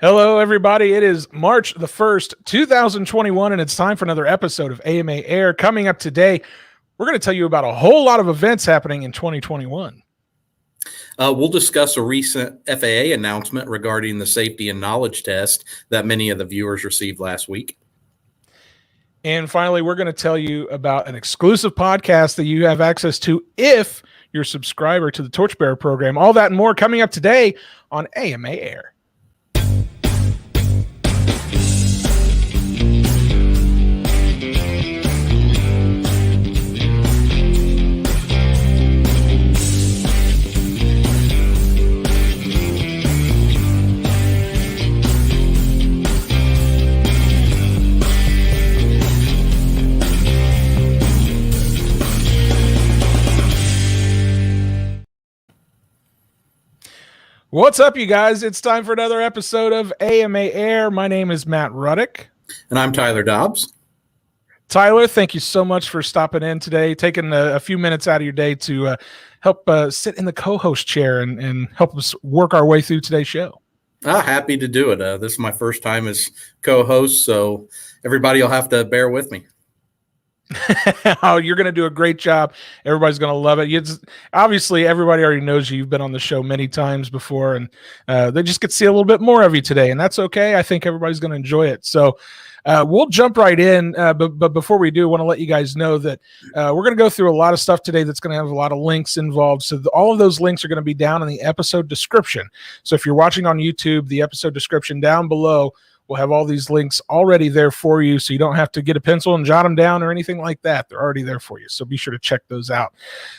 Hello, everybody. It is March the 1st, 2021, and it's time for another episode of AMA Air. Coming up today, we're going to tell you about a whole lot of events happening in 2021. We'll discuss a recent FAA announcement regarding the safety and knowledge test that many of the viewers received last week. And finally, we're going to tell you about an exclusive podcast that you have access to if you're a subscriber to the Torchbearer program. All that and more coming up today on AMA Air. What's up, you guys? It's time for another episode of AMA Air. My name is Matt Ruddick. And I'm Tyler Dobbs. Tyler, thank you so much for stopping in today, taking a few minutes out of your day to help sit in the co-host chair and help us work our way through today's show. Happy to do it. This is my first time as co-host, so everybody will have to bear with me. Oh, you're going to do a great job. Everybody's going to love it. Obviously, everybody already knows you. You've been on the show many times before, and they just get to see a little bit more of you today, and that's okay. I think everybody's going to enjoy it. So we'll jump right in, but before we do, I want to let you guys know that we're going to go through a lot of stuff today that's going to have a lot of links involved. So all of those links are going to be down in the episode description. So if you're watching on YouTube, the episode description down below, we'll have all these links already there for you, so you don't have to get a pencil and jot them down or anything like that. They're already there for you, so be sure to check those out.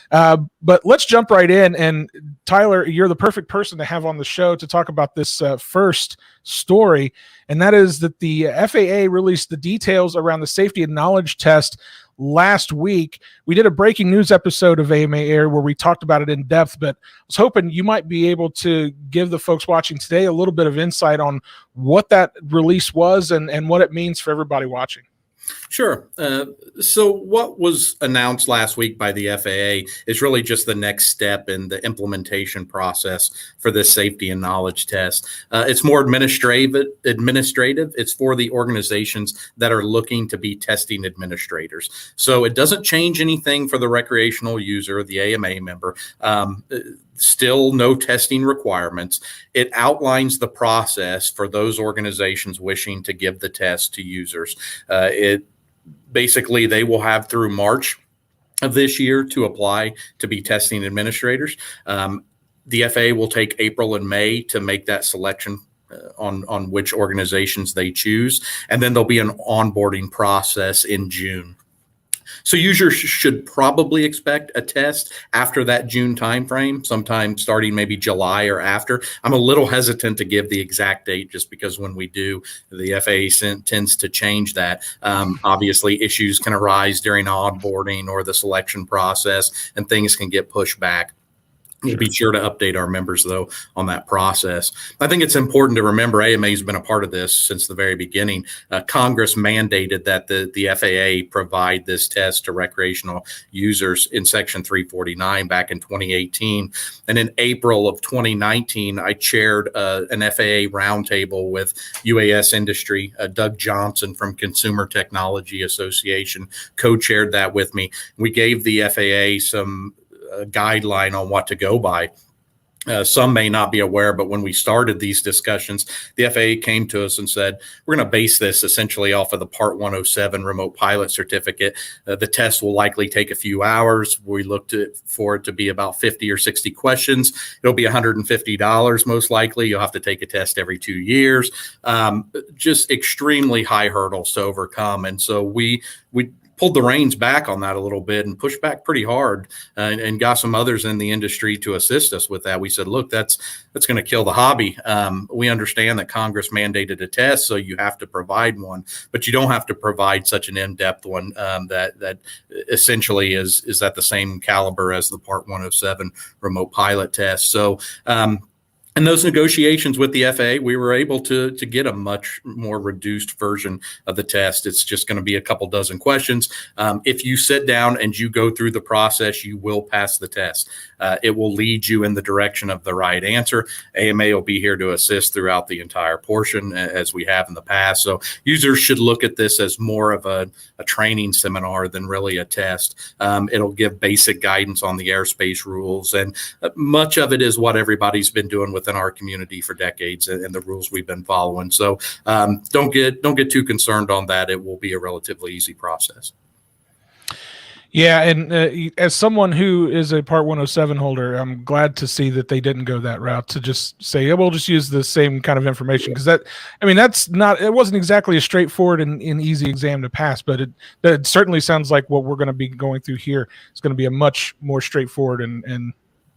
But let's jump right in. And Tyler, you're the perfect person to have on the show to talk about this first story, and that is that the FAA released the details around the safety and knowledge test last week. We did a breaking news episode of AMA Air where we talked about it in depth, but I was hoping you might be able to give the folks watching today a little bit of insight on what that release was and what it means for everybody watching. Sure. So what was announced last week by the FAA is really just the next step in the implementation process for this safety and knowledge test. It's more administrative. It's for the organizations that are looking to be testing administrators. So it doesn't change anything for the recreational user, the AMA member. Still no testing requirements. It outlines the process for those organizations wishing to give the test to users. Basically, they will have through March of this year to apply to be testing administrators. The FAA will take April and May to make that selection on which organizations they choose. And then there'll be an onboarding process in June. So users should probably expect a test after that June timeframe, sometime starting maybe July or after. I'm a little hesitant to give the exact date just because when we do, the FAA tends to change that. Obviously, issues can arise during onboarding or the selection process, and things can get pushed back. We'll be sure to update our members, though, on that process. I think it's important to remember AMA has been a part of this since the very beginning. Congress mandated that the FAA provide this test to recreational users in Section 349 back in 2018. And in April of 2019, I chaired an FAA roundtable with UAS industry. Doug Johnson from Consumer Technology Association co-chaired that with me. We gave the FAA some guideline on what to go by. Some may not be aware, but when we started these discussions, the FAA came to us and said, we're going to base this essentially off of the Part 107 remote pilot certificate. The test will likely take a few hours. We looked for it to be about 50 or 60 questions. It'll be $150 most likely. You'll have to take a test every 2 years. Just extremely high hurdles to overcome. And so we pulled the reins back on that a little bit and pushed back pretty hard and got some others in the industry to assist us with that. We said, look, that's going to kill the hobby. We understand that Congress mandated a test, so you have to provide one, but you don't have to provide such an in-depth one that essentially is at the same caliber as the Part 107 remote pilot test. So In those negotiations with the FAA, we were able to get a much more reduced version of the test. It's just going to be a couple dozen questions. If you sit down and you go through the process, you will pass the test. It will lead you in the direction of the right answer. AMA will be here to assist throughout the entire portion, as we have in the past. So users should look at this as more of a training seminar than really a test. It'll give basic guidance on the airspace rules, and much of it is what everybody's been doing within our community for decades, and the rules we've been following. So don't get too concerned on that. It will be a relatively easy process. Yeah, and as someone who is a Part 107 holder, I'm glad to see that they didn't go that route to just say, yeah, we'll just use the same kind of information, because it wasn't exactly a straightforward and easy exam to pass, but it certainly sounds like what we're going to be going through here is going to be a much more straightforward and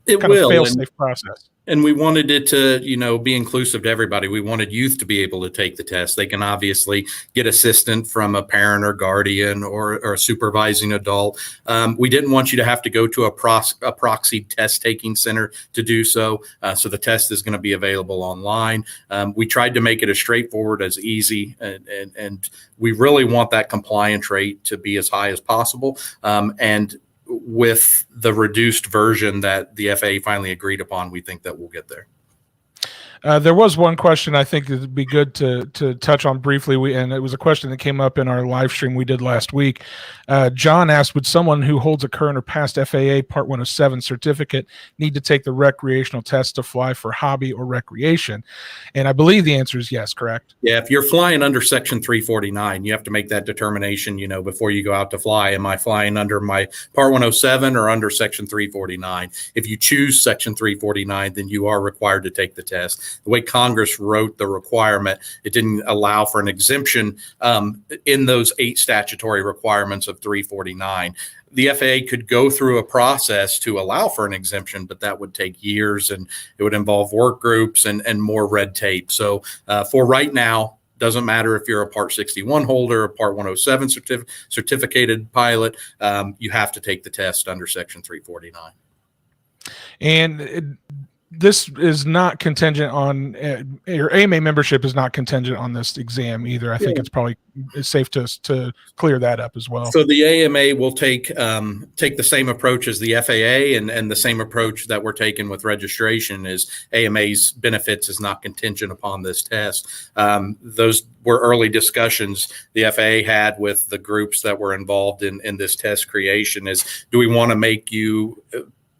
it kind will of fail-safe process. And we wanted it to, be inclusive to everybody. We wanted youth to be able to take the test. They can obviously get assistance from a parent or guardian or a supervising adult. We didn't want you to have to go to a proxy test taking center to do so. So the test is going to be available online. We tried to make it as straightforward, as easy, and we really want that compliance rate to be as high as possible. And with the reduced version that the FAA finally agreed upon, we think that we'll get there. There was one question I think it'd be good to touch on briefly, and it was a question that came up in our live stream we did last week. John asked, would someone who holds a current or past FAA Part 107 certificate need to take the recreational test to fly for hobby or recreation? And I believe the answer is yes, correct? Yeah, if you're flying under Section 349, you have to make that determination, before you go out to fly. Am I flying under my Part 107 or under Section 349? If you choose Section 349, then you are required to take the test. The way Congress wrote the requirement, it didn't allow for an exemption in those 8 statutory requirements of 349. The FAA could go through a process to allow for an exemption, but that would take years, and it would involve work groups and more red tape. So for right now, doesn't matter if you're a Part 61 holder, a Part 107 certificated pilot, you have to take the test under Section 349. And this is not contingent on your AMA membership is not contingent on this exam either. I think it's probably safe to clear that up as well. So the AMA will take the same approach as the FAA, and the same approach that we're taking with registration is AMA's benefits is not contingent upon this test. Those were early discussions the FAA had with the groups that were involved in this test creation. Is, do we want to make you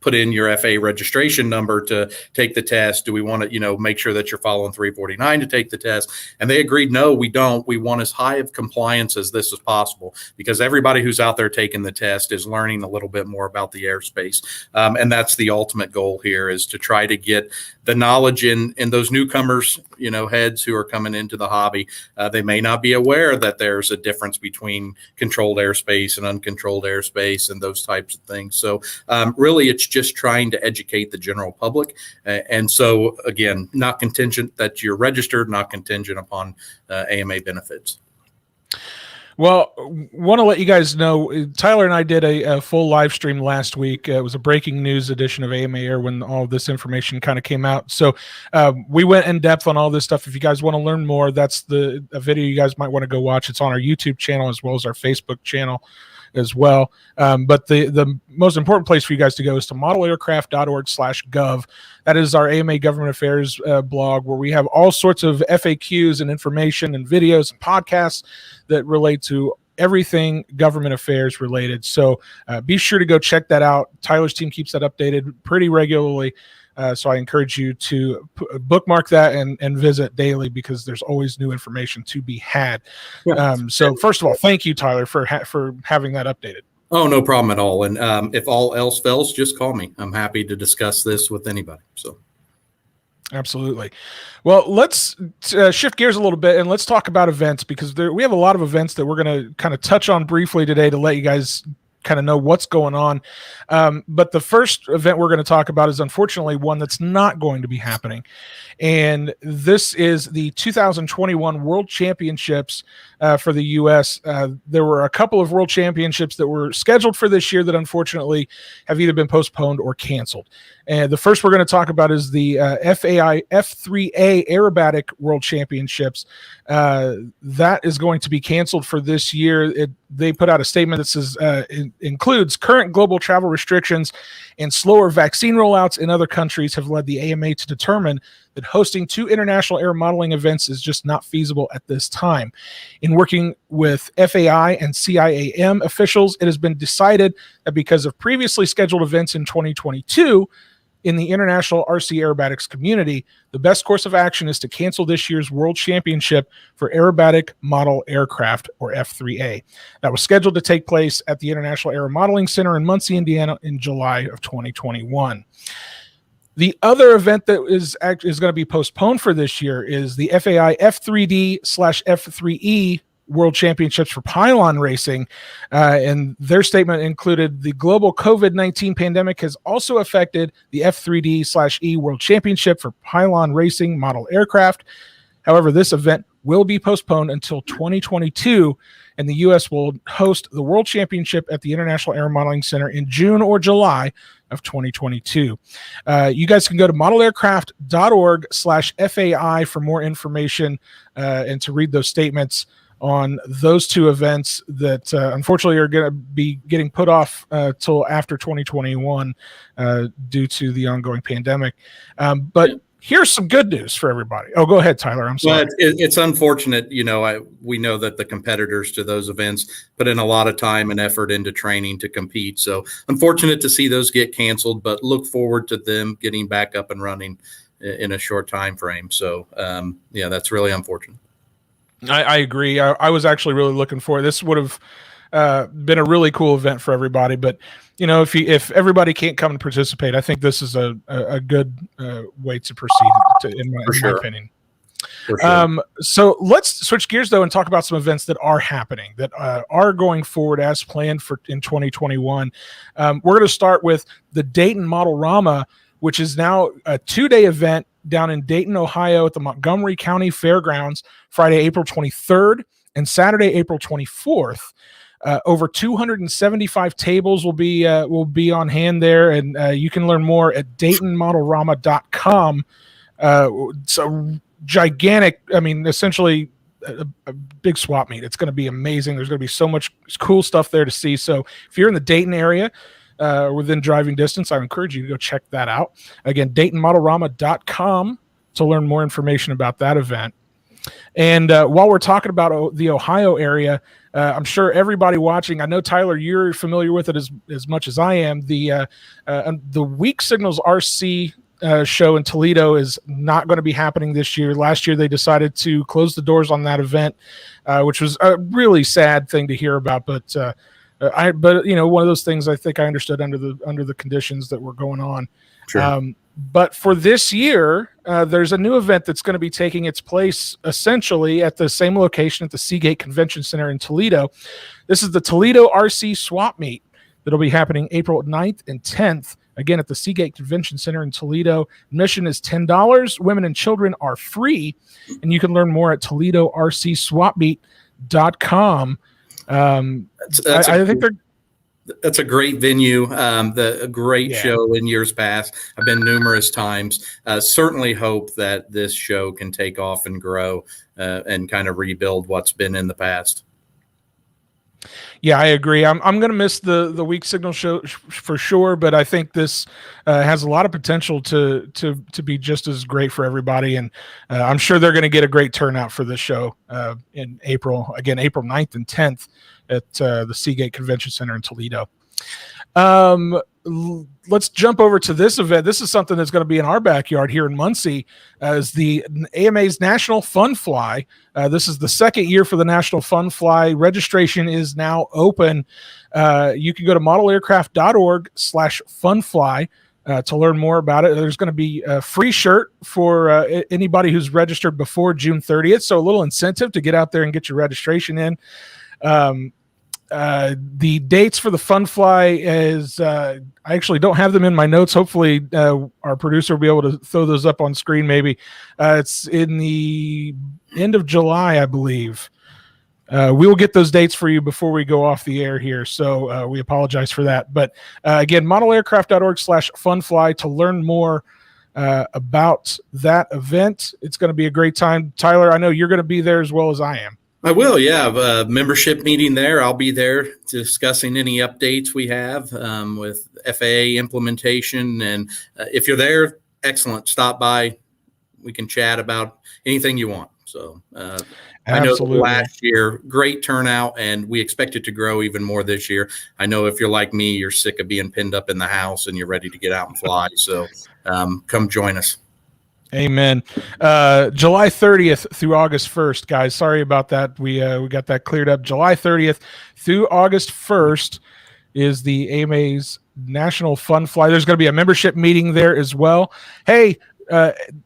put in your FAA registration number to take the test? Do we want to, make sure that you're following 349 to take the test? And they agreed, no, we don't. We want as high of compliance as this is possible, because everybody who's out there taking the test is learning a little bit more about the airspace. And that's the ultimate goal here, is to try to get the knowledge in those newcomers, heads who are coming into the hobby. They may not be aware that there's a difference between controlled airspace and uncontrolled airspace and those types of things. So really, it's just trying to educate the general public. And so, again, not contingent that you're registered, not contingent upon AMA benefits. Well, want to let you guys know, Tyler and I did a full live stream last week. It was a breaking news edition of AMA Air when all this information kind of came out. So we went in depth on all this stuff. If you guys want to learn more, that's a video you guys might want to go watch. It's on our YouTube channel as well as our Facebook channel as well. But the most important place for you guys to go is to modelaircraft.org/gov. That is our AMA Government Affairs blog, where we have all sorts of FAQs and information and videos and podcasts that relate to everything government affairs related. So be sure to go check that out. Tyler's team keeps that updated pretty regularly. So I encourage you to bookmark that and visit daily, because there's always new information to be had. Yeah. So first of all, thank you, Tyler, for having that updated. Oh, no problem at all. And if all else fails, just call me. I'm happy to discuss this with anybody. So. Absolutely. Well, let's shift gears a little bit and let's talk about events, because we have a lot of events that we're going to kind of touch on briefly today to let you guys kind of know what's going on. But the first event we're going to talk about is unfortunately one that's not going to be happening. And this is the 2021 World Championships for the U.S. There were a couple of World Championships that were scheduled for this year that unfortunately have either been postponed or canceled. And the first we're going to talk about is the FAA F3A Aerobatic World Championships. That is going to be canceled for this year. They put out a statement that says it includes current global travel restrictions and slower vaccine rollouts in other countries have led the AMA to determine that hosting 2 international air modeling events is just not feasible at this time. In working with FAI and CIAM officials, it has been decided that because of previously scheduled events in 2022 in the international RC aerobatics community, the best course of action is to cancel this year's World Championship for Aerobatic Model Aircraft, or F3A. That was scheduled to take place at the International Aero Modeling Center in Muncie, Indiana in July of 2021. The other event that is going to be postponed for this year is the FAI F3D/F3E World Championships for Pylon Racing. And their statement included the global COVID-19 pandemic has also affected the F3D/E World Championship for Pylon Racing Model Aircraft. However, this event will be postponed until 2022, and the U.S. will host the World Championship at the International Air Modeling Center in June or July of 2022. You guys can go to modelaircraft.org/FAI for more information and to read those statements on those 2 events that unfortunately are going to be getting put off till after 2021 due to the ongoing pandemic. But here's some good news for everybody. Oh, go ahead, Tyler. I'm sorry. Well, it's unfortunate. We know that the competitors to those events put in a lot of time and effort into training to compete. So unfortunate to see those get canceled, but look forward to them getting back up and running in a short time frame. So, that's really unfortunate. I agree. I was actually really looking for it. This would have been a really cool event for everybody. But, if everybody can't come and participate, I think this is a good way to proceed, in my opinion. For sure. So let's switch gears, though, and talk about some events that are happening, that are going forward as planned in 2021. We're going to start with the Dayton Model-Rama, which is now a 2-day event down in Dayton, Ohio at the Montgomery County Fairgrounds, Friday, April 23rd and Saturday, April 24th. Over 275 tables will be on hand there, and you can learn more at DaytonModelRama.com. It's a gigantic, essentially a big swap meet. It's going to be amazing. There's going to be so much cool stuff there to see. So if you're in the Dayton area, within driving distance, I encourage you to go check that out. Again, DaytonModelRama.com to learn more information about that event. And while we're talking about the Ohio area, I'm sure everybody watching, I know, Tyler, you're familiar with it as much as I am. The Weak Signals RC show in Toledo is not going to be happening this year. Last year, they decided to close the doors on that event, which was a really sad thing to hear about. But one of those things I think I understood under the conditions that were going on. Sure. But for this year, there's a new event that's going to be taking its place essentially at the same location at the Seagate Convention Center in Toledo. This is the Toledo RC Swap Meet that'll be happening April 9th and 10th, again at the Seagate Convention Center in Toledo. Admission is $10. Women and children are free, and you can learn more at ToledoRCSwapMeet.com. That's a great venue. A great show in years past. I've been numerous times. Certainly hope that this show can take off and grow and kind of rebuild what's been in the past. Yeah, I agree. I'm going to miss the Weak Signal show for sure, but I think this has a lot of potential to be just as great for everybody, and I'm sure they're going to get a great turnout for this show in April. Again, April 9th and 10th at the Seagate Convention Center in Toledo. Let's jump over to this event. This is something that's going to be in our backyard here in Muncie, as the AMA's National Fun Fly. This is the second year for the National Fun Fly. Registration is now open. You can go to modelaircraft.org/funfly to learn more about it. There's going to be a free shirt for anybody who's registered before June 30th. So a little incentive to get out there and get your registration in. The dates for the Fun Fly is, I actually don't have them in my notes. Hopefully our producer will be able to throw those up on screen maybe. It's in the end of July, I believe. We will get those dates for you before we go off the air here, so we apologize for that. But again, modelaircraft.org/funfly to learn more about that event. It's going to be a great time. Tyler, I know you're going to be there as well as I am. I will, yeah. A membership meeting there. I'll be there discussing any updates we have with FAA implementation. And if you're there, excellent. Stop by. We can chat about anything you want. So I know last year, great turnout, and we expect it to grow even more this year. I know if you're like me, you're sick of being pinned up in the house and you're ready to get out and fly. So come join us. Amen. July 30th through August 1st, guys. Sorry about that. We got that cleared up. July 30th through August 1st is the AMA's National Fun Fly. There's going to be a membership meeting there as well. Hey,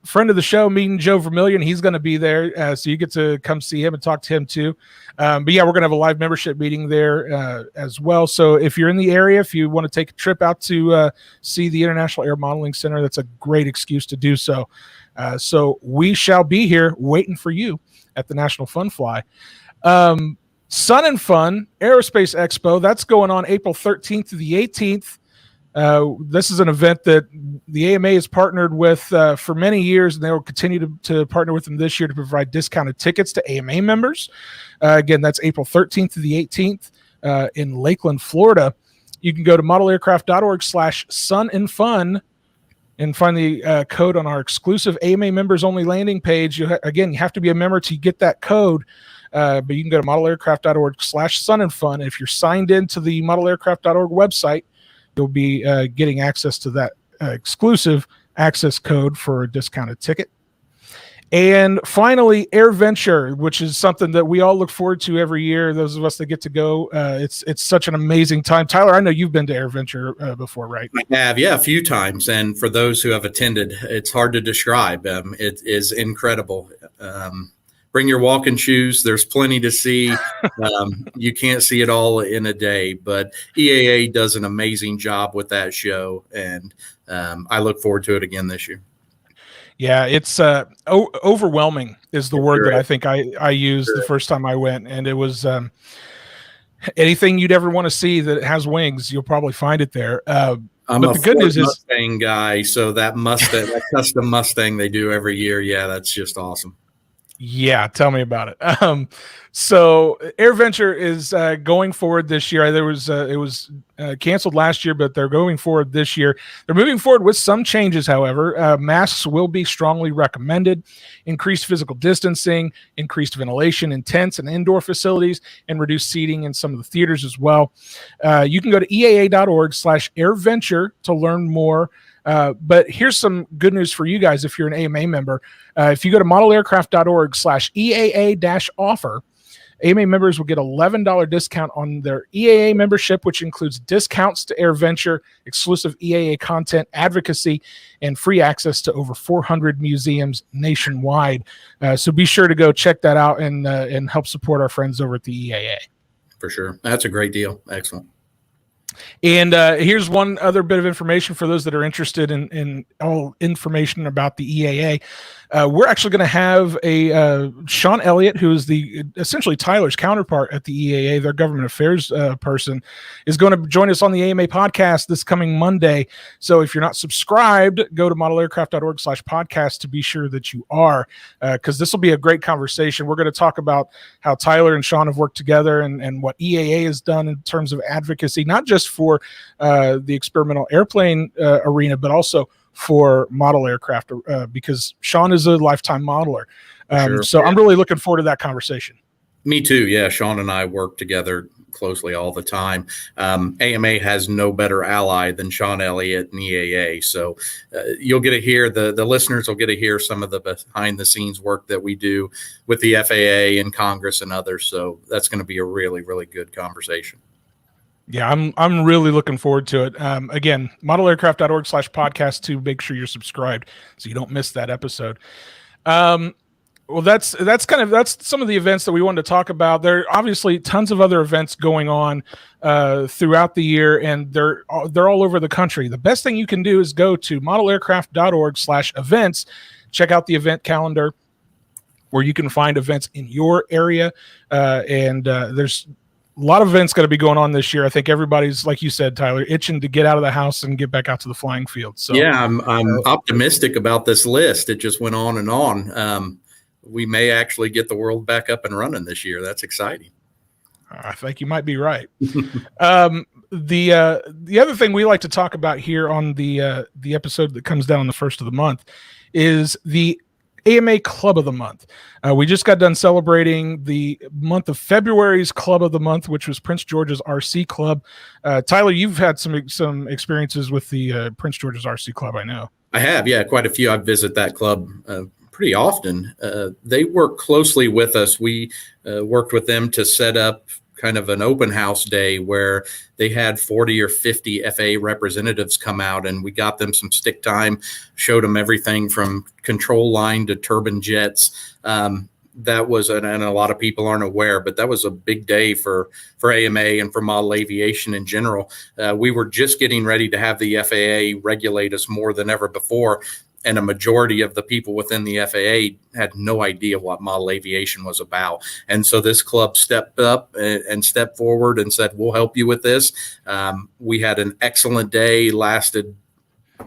friend of the show, meeting Joe Vermillion, he's going to be there, so you get to come see him and talk to him too. But yeah, we're going to have a live membership meeting there as well. So if you're in the area, if you want to take a trip out to see the International Air Modeling Center, that's a great excuse to do so. So we shall be here waiting for you at the National Fun Fly. Sun and Fun Aerospace Expo, that's going on April 13th to the 18th. This is an event that the AMA has partnered with for many years, and they will continue to partner with them this year to provide discounted tickets to AMA members. Again, that's April 13th to the 18th in Lakeland, Florida. You can go to modelaircraft.org/sunandfun and find the code on our exclusive AMA members only landing page. Again, you have to be a member to get that code. But you can go to modelaircraft.org/sunandfun. If you're signed into the modelaircraft.org website, you'll be getting access to that exclusive access code for a discounted ticket. And finally, AirVenture, which is something that we all look forward to every year. Those of us that get to go, it's such an amazing time. Tyler, I know you've been to AirVenture before, right? I have, yeah, a few times. And for those who have attended, it's hard to describe. It is incredible. Bring your walking shoes. There's plenty to see. You can't see it all in a day, but EAA does an amazing job with that show, and I look forward to it again this year. Yeah, it's overwhelming is the word that I think I used the first time I went, and it was anything you'd ever want to see that has wings, you'll probably find it there. I'm but the good news is Mustang guy, so that Mustang, that custom Mustang they do every year, yeah, that's just awesome. Yeah, tell me about it. So AirVenture is going forward this year. It was canceled last year, but they're going forward this year. They're moving forward with some changes, however. Masks will be strongly recommended, increased physical distancing, increased ventilation in tents and indoor facilities, and reduced seating in some of the theaters as well. You can go to eaa.org/AirVenture to learn more. But here's some good news for you guys if you're an AMA member. If you go to modelaircraft.org/EAA-offer, AMA members will get $11 discount on their EAA membership, which includes discounts to AirVenture, exclusive EAA content, advocacy, and free access to over 400 museums nationwide. So be sure to go check that out and help support our friends over at the EAA. For sure. That's a great deal. Excellent. And here's one other bit of information for those that are interested in all information about the EAA. We're actually going to have a Sean Elliott, who is essentially Tyler's counterpart at the EAA, their government affairs person, is going to join us on the AMA podcast this coming Monday. So if you're not subscribed, go to modelaircraft.org/podcast to be sure that you are, because this will be a great conversation. We're going to talk about how Tyler and Sean have worked together and what EAA has done in terms of advocacy, not just for the experimental airplane arena, but also for model aircraft, because Sean is a lifetime modeler. Sure. So I'm really looking forward to that conversation. Me too. Yeah. Sean and I work together closely all the time. AMA has no better ally than Sean Elliott and EAA. So you'll get to hear, the listeners will get to hear some of the behind the scenes work that we do with the FAA and Congress and others. So that's going to be a really, really good conversation. Yeah, I'm really looking forward to it. Again, modelaircraft.org/podcast to make sure you're subscribed so you don't miss that episode. Well, that's some of the events that we wanted to talk about. There are obviously tons of other events going on throughout the year, and they're all over the country. The best thing you can do is go to modelaircraft.org/events, check out the event calendar. where you can find events in your area. And there's a lot of events going to be going on this year. I think everybody's, like you said, Tyler, itching to get out of the house and get back out to the flying field. So yeah, I'm optimistic about this list. It just went on and on. We may actually get the world back up and running this year. That's exciting. I think you might be right. The other thing we like to talk about here on the episode that comes down on the first of the month is the AMA Club of the Month. We just got done celebrating the month of February's Club of the Month, which was Prince George's RC Club. Tyler, you've had some experiences with the Prince George's RC Club, I know. I have, yeah, quite a few. I visit that club pretty often. They work closely with us. We worked with them to set up kind of an open house day where they had 40 or 50 FAA representatives come out, and we got them some stick time, showed them everything from control line to turbine jets. That was, and a lot of people aren't aware, but that was a big day for AMA and for model aviation in general. We were just getting ready to have the FAA regulate us more than ever before. And a majority of the people within the FAA had no idea what model aviation was about. And so this club stepped up and stepped forward and said, we'll help you with this. We had an excellent day, lasted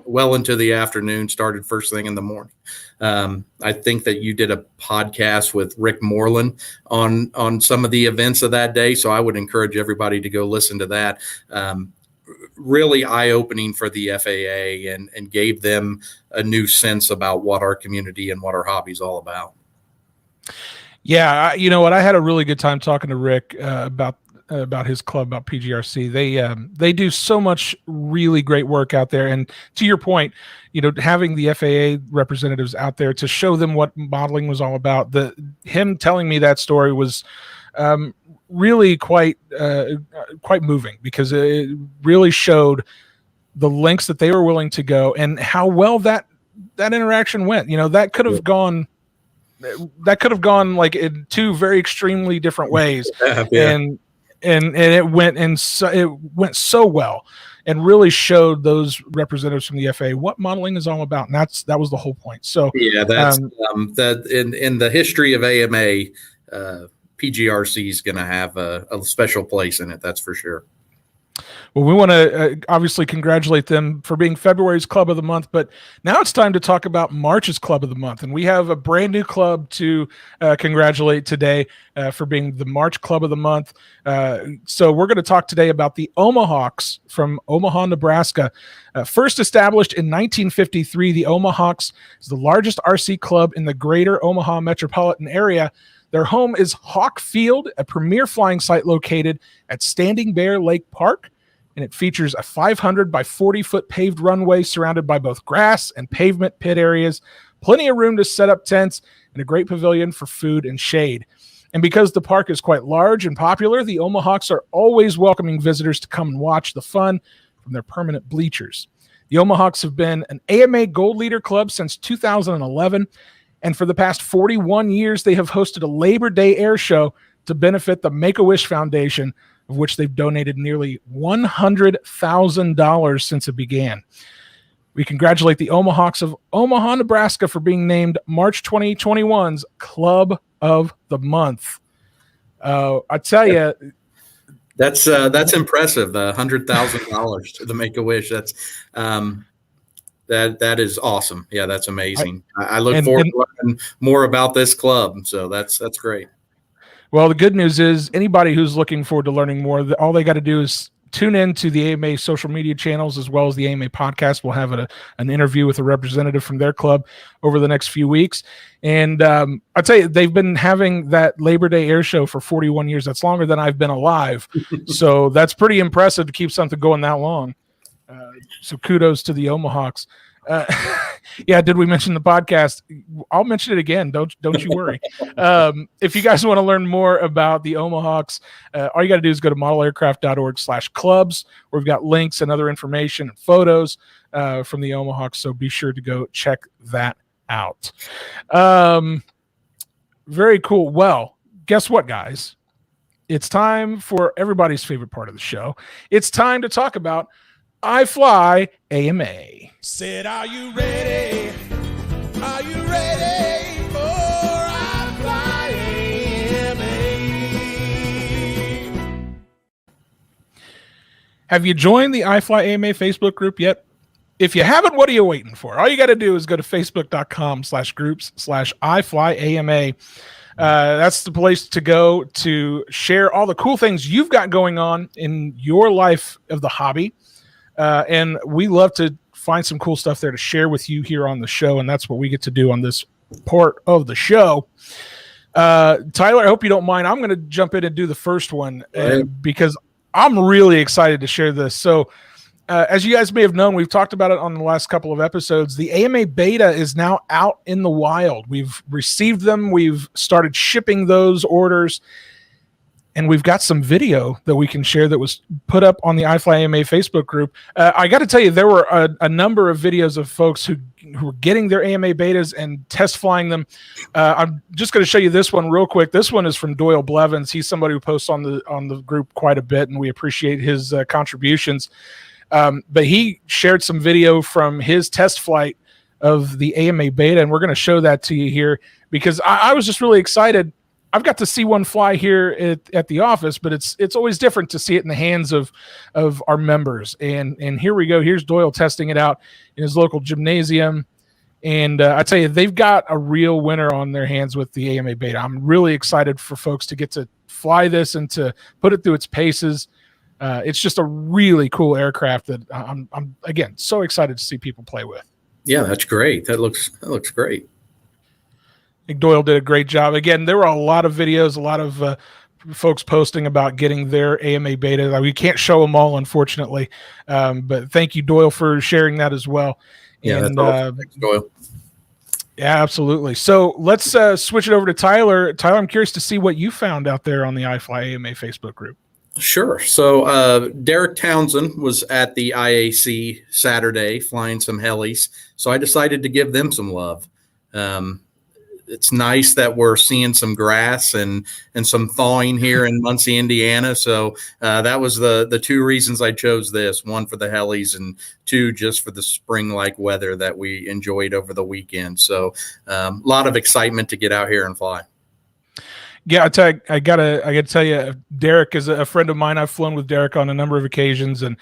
well into the afternoon, started first thing in the morning. I think that you did a podcast with Rick Moreland on some of the events of that day. So I would encourage everybody to go listen to that. Really eye-opening for the FAA and gave them a new sense about what our community and what our hobby is all about. Yeah, you know what? I had a really good time talking to Rick about his club, about PGRC. They do so much really great work out there. And to your point, you know, having the FAA representatives out there to show them what modeling was all about. Him telling me that story was really quite moving, because it really showed the lengths that they were willing to go and how well that interaction went. You know, that could have gone like in two very extremely different ways. Yeah. And it went so well, and really showed those representatives from the FAA what modeling is all about. And that was the whole point. So yeah, that's that in the history of AMA, PGRC is going to have a special place in it. That's for sure. Well, we want to obviously congratulate them for being February's Club of the Month, but now it's time to talk about March's Club of the Month. And we have a brand new club to congratulate today for being the March Club of the Month. So we're going to talk today about the Omahawks from Omaha, Nebraska. First established in 1953, the Omahawks is the largest RC club in the greater Omaha metropolitan area. Their home is Hawk Field, a premier flying site located at Standing Bear Lake Park, and it features a 500 by 40-foot paved runway surrounded by both grass and pavement pit areas, plenty of room to set up tents, and a great pavilion for food and shade. And because the park is quite large and popular, the Omahawks are always welcoming visitors to come and watch the fun from their permanent bleachers. The Omahawks have been an AMA Gold Leader Club since 2011, and for the past 41 years, they have hosted a Labor Day air show to benefit the Make-A-Wish Foundation, of which they've donated nearly $100,000 since it began. We congratulate the Omahawks of Omaha, Nebraska for being named March 2021's Club of the Month. I tell you, that's impressive. The $100,000 to the Make-A-Wish. That's that is awesome. Yeah, that's amazing. I look forward to learning more about this club. So that's great. Well, the good news is anybody who's looking forward to learning more, all they got to do is tune in to the AMA social media channels as well as the AMA podcast. We'll have an interview with a representative from their club over the next few weeks. And I'll tell you, they've been having that Labor Day air show for 41 years. That's longer than I've been alive. So that's pretty impressive to keep something going that long. So kudos to the Omahawks. Yeah, did we mention the podcast? I'll mention it again. Don't you worry. If you guys want to learn more about the Omahawks, all you got to do is go to modelaircraft.org/clubs, where we've got links and other information and photos from the Omahawks. So be sure to go check that out. Very cool. Well, guess what, guys? It's time for everybody's favorite part of the show. It's time to talk about iFly AMA. Said, are you ready? Are you ready for iFly? Have you joined the iFly AMA Facebook group yet? If you haven't, what are you waiting for? All you got to do is go to facebook.com/groups/iFlyAMA. That's the place to go to share all the cool things you've got going on in your life of the hobby. And we love to find some cool stuff there to share with you here on the show. And that's what we get to do on this part of the show. Tyler, I hope you don't mind. I'm going to jump in and do the first one because I'm really excited to share this. So as you guys may have known, we've talked about it on the last couple of episodes. The AMA beta is now out in the wild. We've received them. We've started shipping those orders. And we've got some video that we can share that was put up on the iFly AMA Facebook group. I got to tell you, there were a number of videos of folks who were getting their AMA betas and test flying them. I'm just going to show you this one real quick. This one is from Doyle Blevins. He's somebody who posts on the group quite a bit, and we appreciate his contributions. But he shared some video from his test flight of the AMA beta, and we're going to show that to you here because I was just really excited. I've got to see one fly here at the office, but it's always different to see it in the hands of our members. And here we go. Here's Doyle testing it out in his local gymnasium. And I tell you, they've got a real winner on their hands with the AMA beta. I'm really excited for folks to get to fly this and to put it through its paces. It's just a really cool aircraft that I'm again so excited to see people play with. Yeah, that's great. That looks great. I think Doyle did a great job. Again, there were a lot of videos, a lot of folks posting about getting their AMA beta. We can't show them all, unfortunately, but thank you, Doyle, for sharing that as well. Yeah, and, thanks, Doyle. Yeah, absolutely. So let's switch it over to Tyler. Tyler, I'm curious to see what you found out there on the iFly AMA Facebook group. Sure. So Derek Townsend was at the IAC Saturday flying some helis, so I decided to give them some love. It's nice that we're seeing some grass and some thawing here in Muncie, Indiana. So that was the two reasons I chose this, one for the helis and two just for the spring-like weather that we enjoyed over the weekend. So a lot of excitement to get out here and fly. Yeah, I gotta tell you, Derek is a friend of mine. I've flown with Derek on a number of occasions, and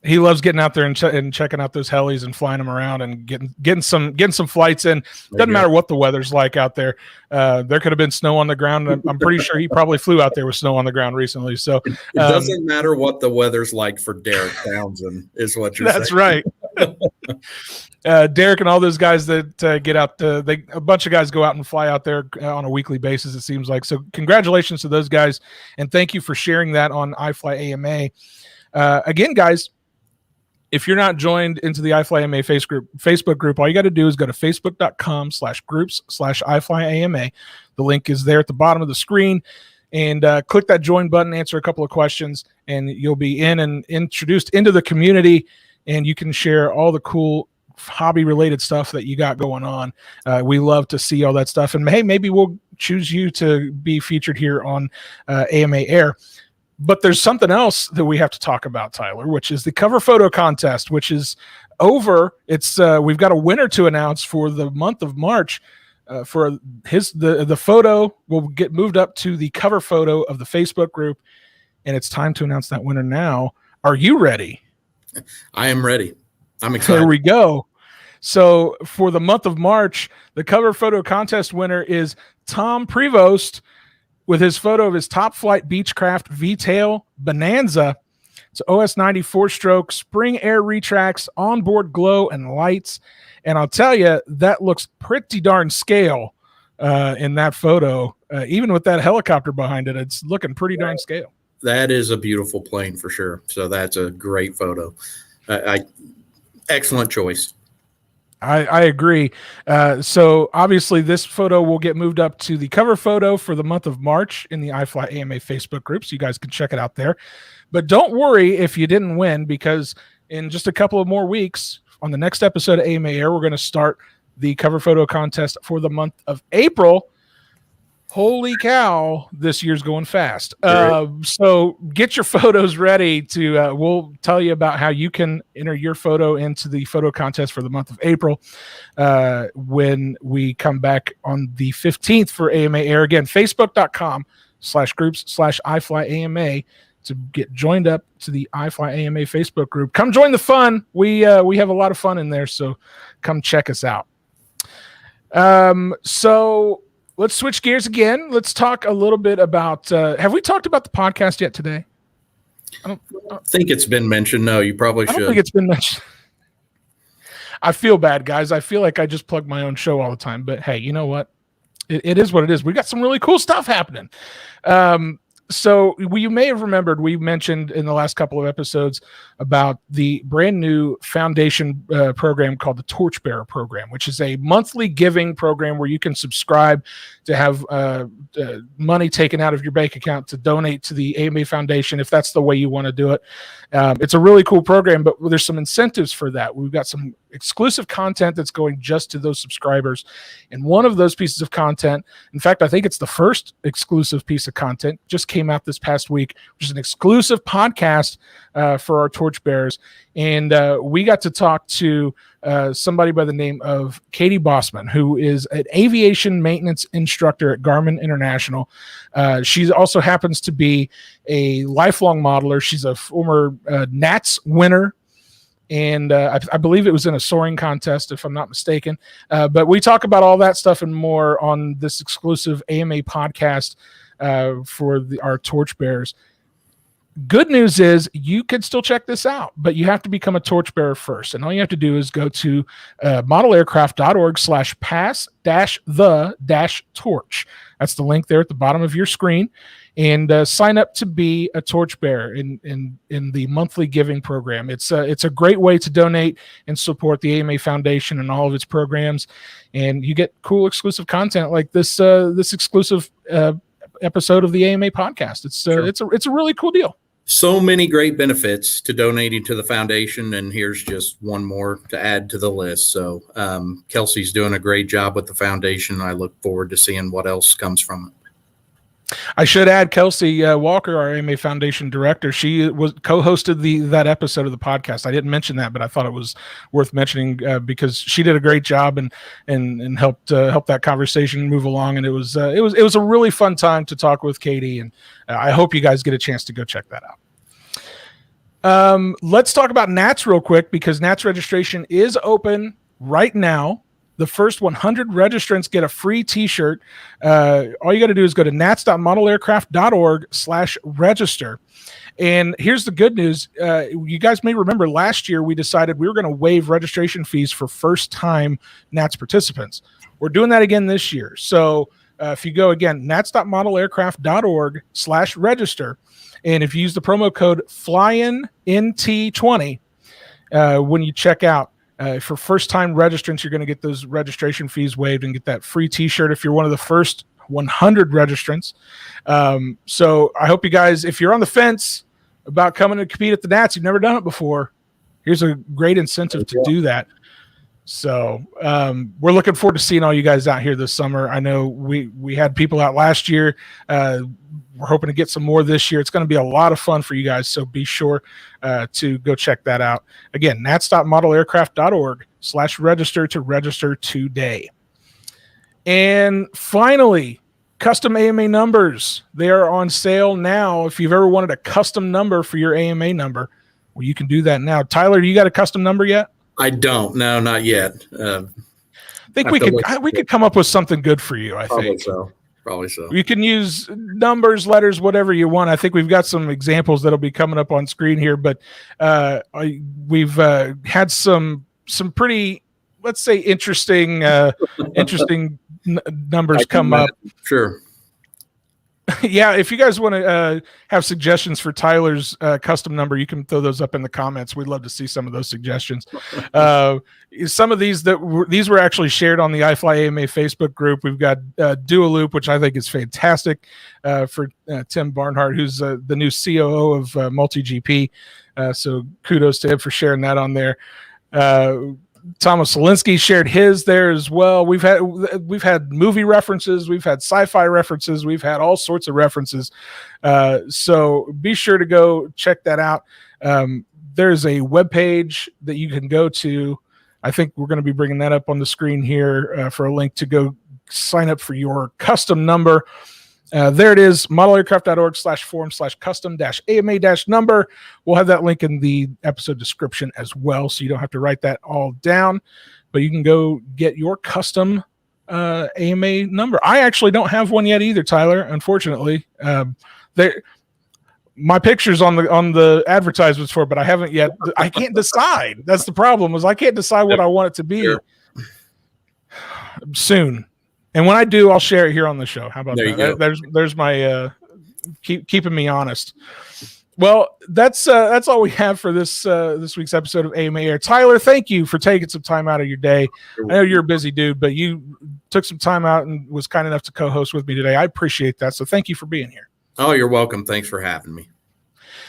he loves getting out there and checking out those helis and flying them around and getting some flights in. Doesn't matter what the weather's like out there. There could have been snow on the ground. I'm pretty sure he probably flew out there with snow on the ground recently. So it doesn't matter what the weather's like for Derek Townsend, is what you're saying. That's right. Derek and all those guys that get out, a bunch of guys go out and fly out there on a weekly basis, it seems like. So congratulations to those guys, and thank you for sharing that on iFly AMA. Again, guys, if you're not joined into the iFly AMA Facebook group, all you got to do is go to facebook.com/groups/iFlyAMA. The link is there at the bottom of the screen, and click that join button, answer a couple of questions, and you'll be in and introduced into the community, and you can share all the cool hobby related stuff that you got going on. We love to see all that stuff, and hey, maybe we'll choose you to be featured here on AMA Air. But there's something else that we have to talk about, Tyler, which is the cover photo contest, which is over. It's we've got a winner to announce for the month of March. For the photo will get moved up to the cover photo of the Facebook group, and it's time to announce that winner now. Are you ready? I am ready. I'm excited. There we go. So for the month of March, the cover photo contest winner is Tom Prevost with his photo of his Top Flight Beechcraft V-Tail Bonanza. It's OS 94 stroke, spring air retracts, onboard glow and lights. And I'll tell you, that looks pretty darn scale in that photo. Even with that helicopter behind it, it's looking pretty darn scale. That is a beautiful plane for sure. So that's a great photo. Excellent choice. I agree. So obviously this photo will get moved up to the cover photo for the month of March in the iFly AMA Facebook group. So you guys can check it out there. But don't worry if you didn't win, because in just a couple of more weeks on the next episode of AMA Air, we're going to start the cover photo contest for the month of April. Holy cow, this year's going fast. So get your photos ready to, we'll tell you about how you can enter your photo into the photo contest for the month of April when we come back on the 15th for AMA Air. Again, facebook.com/groups/iFlyAMA to get joined up to the iFly AMA Facebook group. Come join the fun. We have a lot of fun in there, so come check us out. So let's switch gears again. Let's talk a little bit about, have we talked about the podcast yet today? I don't think it's been mentioned. No, you probably should. I don't think it's been mentioned. I feel bad, guys. I feel like I just plug my own show all the time, but hey, you know what? It is what it is. We got some really cool stuff happening. So you may have remembered we mentioned in the last couple of episodes about the brand new foundation program called the Torchbearer program, which is a monthly giving program where you can subscribe to have money taken out of your bank account to donate to the AMA Foundation if that's the way you want to do it. It's a really cool program, but there's some incentives for that. We've got some exclusive content that's going just to those subscribers. And one of those pieces of content, in fact, I think it's the first exclusive piece of content, just came out this past week, which is an exclusive podcast for our torchbearers. And we got to talk to somebody by the name of Katie Bossman, who is an aviation maintenance instructor at Garmin International. She also happens to be a lifelong modeler. She's a former NATS winner. And I believe it was in a soaring contest, if I'm not mistaken. But we talk about all that stuff and more on this exclusive AMA podcast for our torchbearers. Good news is you can still check this out, but you have to become a torchbearer first. And all you have to do is go to modelaircraft.org/pass-the-torch. That's the link there at the bottom of your screen. And sign up to be a torchbearer in the monthly giving program. It's a great way to donate and support the AMA Foundation and all of its programs. And you get cool exclusive content like this exclusive episode of the AMA podcast. It's a really cool deal. So many great benefits to donating to the foundation, and here's just one more to add to the list. So Kelsey's doing a great job with the foundation. I look forward to seeing what else comes from it. I should add Kelsey Walker, our AMA Foundation director. She was co-hosted that episode of the podcast. I didn't mention that, but I thought it was worth mentioning because she did a great job and helped that conversation move along. And it was a really fun time to talk with Katie, and I hope you guys get a chance to go check that out. Let's talk about NATS real quick because NATS registration is open right now. The first 100 registrants get a free t-shirt. All you got to do is go to nats.modelaircraft.org/register. And here's the good news. You guys may remember last year we decided we were going to waive registration fees for first-time NATS participants. We're doing that again this year. So if you go again, nats.modelaircraft.org/register, and if you use the promo code FLYINNT20 when you check out, for first-time registrants, you're going to get those registration fees waived and get that free t-shirt if you're one of the first 100 registrants. So I hope you guys, if you're on the fence about coming to compete at the NATS, you've never done it before, here's a great incentive to do that. So we're looking forward to seeing all you guys out here this summer. I know we had people out last year. We're hoping to get some more this year. It's going to be a lot of fun for you guys, so be sure to go check that out. Again, nats.modelaircraft.org/register to register today. And finally, custom AMA numbers. They are on sale now. If you've ever wanted a custom number for your AMA number, well, you can do that now. Tyler, you got a custom number yet? I don't. No, not yet. I think we could come up with something good for you. I think so. Probably so. You can use numbers, letters, whatever you want. I think we've got some examples that'll be coming up on screen here, but we've had some pretty, let's say, interesting numbers come up. Sure. Yeah, if you guys want to have suggestions for Tyler's custom number, you can throw those up in the comments. We'd love to see some of those suggestions. Some of these these were actually shared on the iFly AMA Facebook group. We've got Do a Loop, which I think is fantastic for Tim Barnhart, who's the new COO of MultiGP. So kudos to him for sharing that on there. Thomas Solinsky shared his there as well. We've had movie references, we've had sci-fi references, we've had all sorts of references. So be sure to go check that out. There's a webpage that you can go to. I think we're going to be bringing that up on the screen here for a link to go sign up for your custom number. There it is, modelaircraft.org/form/custom-AMA-number. We'll have that link in the episode description as well, so you don't have to write that all down, but you can go get your custom AMA number. I actually don't have one yet either, Tyler, unfortunately. My picture's on the advertisements for it, but I haven't yet. I can't decide. That's the problem, is I can't decide what I want it to be. Sure. Soon. And when I do, I'll share it here on the show. How about that? There's my keeping me honest. Well, that's all we have for this week's episode of AMA Air. Tyler, thank you for taking some time out of your day. I know you're a busy dude, but you took some time out and was kind enough to co-host with me today. I appreciate that. So thank you for being here. Oh, you're welcome. Thanks for having me.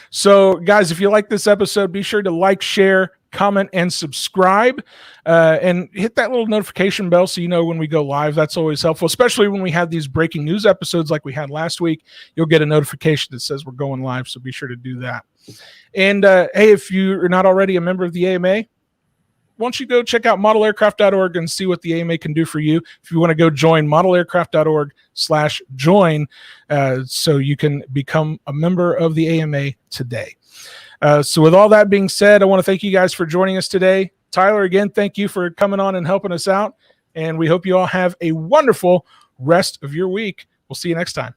So, guys, if you like this episode, be sure to like, share, comment, and subscribe, and hit that little notification bell so you know when we go live. That's always helpful, especially when we have these breaking news episodes like we had last week. You'll get a notification that says we're going live, so be sure to do that. And, hey, if you're not already a member of the AMA, why don't you go check out modelaircraft.org and see what the AMA can do for you. If you want to go join, modelaircraft.org/join, so you can become a member of the AMA today. So with all that being said, I want to thank you guys for joining us today. Tyler, again, thank you for coming on and helping us out. And we hope you all have a wonderful rest of your week. We'll see you next time.